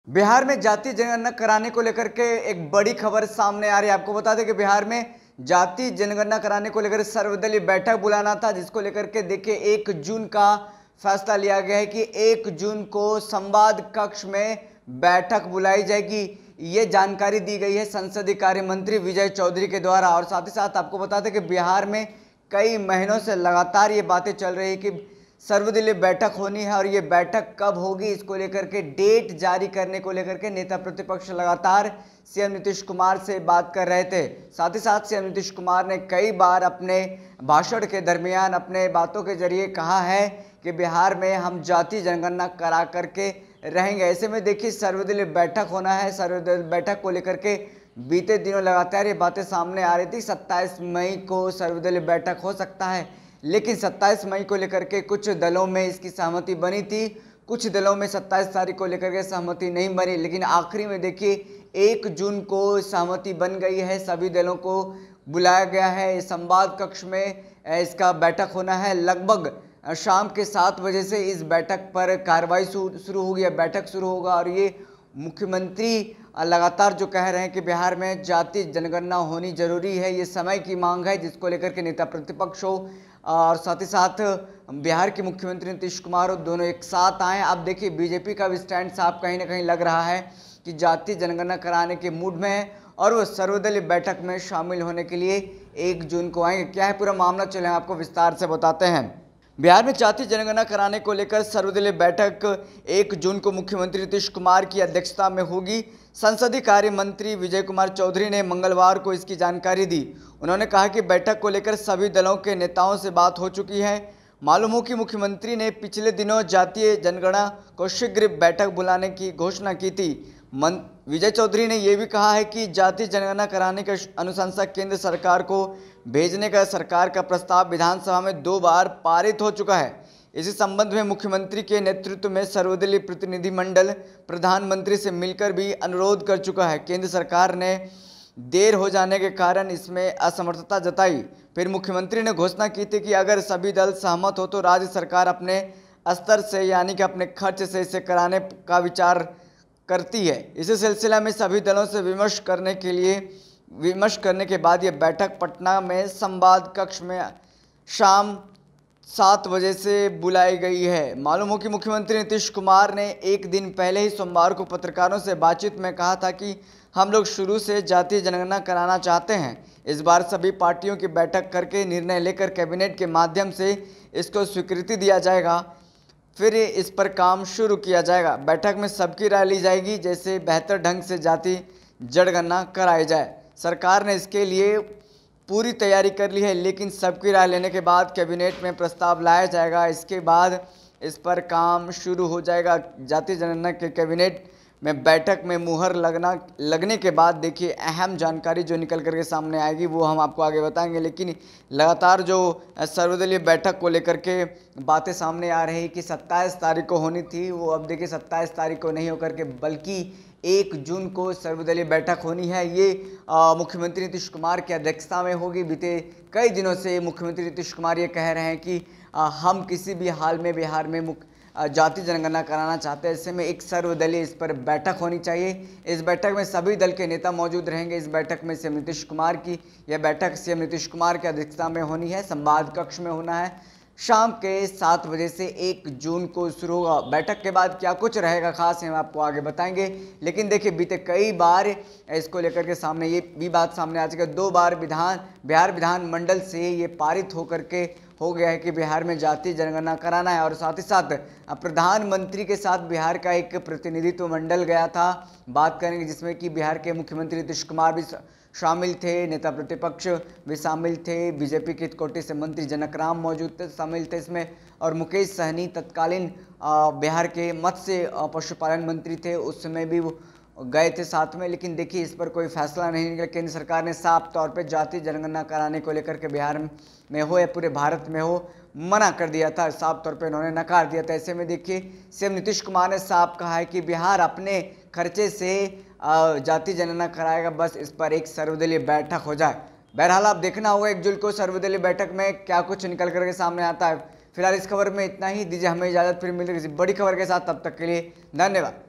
बिहार में जाति जनगणना कराने को लेकर के एक बड़ी खबर सामने आ रही है। आपको बता दें कि बिहार में जाति जनगणना कराने को लेकर सर्वदलीय बैठक बुलाना था, जिसको लेकर के देखिए 1 जून का फैसला लिया गया है कि 1 जून को संवाद कक्ष में बैठक बुलाई जाएगी। ये जानकारी दी गई है संसदीय कार्य मंत्री विजय चौधरी के द्वारा। और साथ ही साथ आपको बता दें कि बिहार में कई महीनों से लगातार ये बातें चल रही है कि सर्वदलीय बैठक होनी है और ये बैठक कब होगी, इसको लेकर के डेट जारी करने को लेकर के नेता प्रतिपक्ष लगातार सीएम नीतीश कुमार से बात कर रहे थे। साथ ही साथ सीएम नीतीश कुमार ने कई बार अपने भाषण के दरमियान अपने बातों के जरिए कहा है कि बिहार में हम जाति जनगणना करा करके रहेंगे। ऐसे में देखिए सर्वदलीय बैठक होना है। सर्वदलीय बैठक को लेकर के बीते दिनों लगातार ये बातें सामने आ रही थी। 27 मई को सर्वदलीय बैठक हो सकता है, लेकिन 27 मई को लेकर के कुछ दलों में इसकी सहमति बनी थी, कुछ दलों में 27 तारीख को लेकर के सहमति नहीं बनी। लेकिन आखिरी में देखिए 1 जून को सहमति बन गई है। सभी दलों को बुलाया गया है। संवाद कक्ष में इसका बैठक होना है। लगभग शाम के 7 बजे से इस बैठक पर कार्रवाई शुरू होगी, बैठक शुरू होगा। और ये मुख्यमंत्री लगातार जो कह रहे हैं कि बिहार में जाति जनगणना होनी जरूरी है, ये समय की मांग है, जिसको लेकर के नेता प्रतिपक्ष हो और साथ ही साथ बिहार के मुख्यमंत्री नीतीश कुमार हो, दोनों एक साथ आए। अब देखिए बीजेपी का भी स्टैंड साफ कहीं ना कहीं लग रहा है कि जाति जनगणना कराने के मूड में है और वो सर्वदलीय बैठक में शामिल होने के लिए 1 जून को आएंगे। क्या है पूरा मामला, चले आपको विस्तार से बताते हैं। बिहार में जाति जनगणना कराने को लेकर सर्वदलीय बैठक 1 जून को मुख्यमंत्री नीतीश कुमार की अध्यक्षता में होगी। संसदीय कार्य मंत्री विजय कुमार चौधरी ने मंगलवार को इसकी जानकारी दी। उन्होंने कहा कि बैठक को लेकर सभी दलों के नेताओं से बात हो चुकी है। मालूम हो कि मुख्यमंत्री ने पिछले दिनों जातीय जनगणना को शीघ्र बैठक बुलाने की घोषणा की थी। विजय चौधरी ने यह भी कहा है कि जाति जनगणना कराने का अनुशंसा केंद्र सरकार को भेजने का सरकार का प्रस्ताव विधानसभा में 2 बार पारित हो चुका है। इसी संबंध में मुख्यमंत्री के नेतृत्व में सर्वदलीय प्रतिनिधिमंडल प्रधानमंत्री से मिलकर भी अनुरोध कर चुका है। केंद्र सरकार ने देर हो जाने के कारण इसमें असमर्थता जताई। फिर मुख्यमंत्री ने घोषणा की थी कि अगर सभी दल सहमत हो तो राज्य सरकार अपने स्तर से यानी कि अपने खर्च से इसे कराने का विचार करती है। इसी सिलसिला में सभी दलों से विमर्श करने के बाद यह बैठक पटना में संवाद कक्ष में शाम 7 बजे से बुलाई गई है। मालूम हो कि मुख्यमंत्री नीतीश कुमार ने एक दिन पहले ही सोमवार को पत्रकारों से बातचीत में कहा था कि हम लोग शुरू से जातीय जनगणना कराना चाहते हैं। इस बार सभी पार्टियों की बैठक करके निर्णय लेकर कैबिनेट के माध्यम से इसको स्वीकृति दिया जाएगा, फिर इस पर काम शुरू किया जाएगा। बैठक में सबकी राय ली जाएगी, जैसे बेहतर ढंग से जाति जनगणना कराई जाए। सरकार ने इसके लिए पूरी तैयारी कर ली है, लेकिन सबकी राय लेने के बाद कैबिनेट में प्रस्ताव लाया जाएगा। इसके बाद इस पर काम शुरू हो जाएगा। जाति जनगणना के कैबिनेट में बैठक में मुहर लगने के बाद देखिए अहम जानकारी जो निकल करके सामने आएगी वो हम आपको आगे बताएंगे। लेकिन लगातार जो सर्वदलीय बैठक को लेकर के बातें सामने आ रही कि 27 तारीख को होनी थी, वो अब देखिए 27 तारीख को नहीं होकर के बल्कि 1 जून को सर्वदलीय बैठक होनी है। ये मुख्यमंत्री नीतीश कुमार की अध्यक्षता में होगी। बीते कई दिनों से मुख्यमंत्री नीतीश कुमार ये कह रहे हैं कि हम किसी भी हाल में बिहार में जाति जनगणना कराना चाहते हैं। ऐसे में एक सर्वदलीय इस पर बैठक होनी चाहिए। इस बैठक में सभी दल के नेता मौजूद रहेंगे। इस बैठक में सीएम नीतीश कुमार की यह बैठक सीएम नीतीश कुमार की अध्यक्षता में होनी है। संवाद कक्ष में होना है। शाम के 7 बजे से 1 जून को शुरू होगा। बैठक के बाद क्या कुछ रहेगा खास हम आपको आगे बताएंगे। लेकिन देखिए बीते कई बार इसको लेकर के सामने ये भी बात सामने आ चुकी है। 2 बार बिहार विधानमंडल से ये पारित होकर के हो गया है कि बिहार में जाति जनगणना कराना है। और साथ ही साथ प्रधानमंत्री के साथ बिहार का एक प्रतिनिधित्व मंडल गया था बात करेंगे, जिसमें कि बिहार के मुख्यमंत्री नीतीश कुमार भी शामिल थे, नेता प्रतिपक्ष भी शामिल थे, बीजेपी के कोटे से मंत्री जनक राम मौजूद थे, शामिल थे इसमें, और मुकेश सहनी तत्कालीन बिहार के मत्स्य पशुपालन मंत्री थे, उस समय भी वो गए थे साथ में। लेकिन देखिए इस पर कोई फैसला नहीं निकला। केंद्र सरकार ने साफ तौर पे जाति जनगणना कराने को लेकर के बिहार में हो या पूरे भारत में हो मना कर दिया था, साफ तौर पे उन्होंने नकार दिया था। ऐसे में देखिए सीएम नीतीश कुमार ने साफ कहा है कि बिहार अपने खर्चे से जाति जनगणना कराएगा, बस इस पर एक सर्वदलीय बैठक हो जाए। बहरहाल आप देखना होगा 1 जून को सर्वदलीय बैठक में क्या कुछ निकल करके सामने आता है। फिलहाल इस खबर में इतना ही। दीजिए हमें इजाजत, फिर मिलेगी किसी बड़ी खबर के साथ। तब तक के लिए धन्यवाद।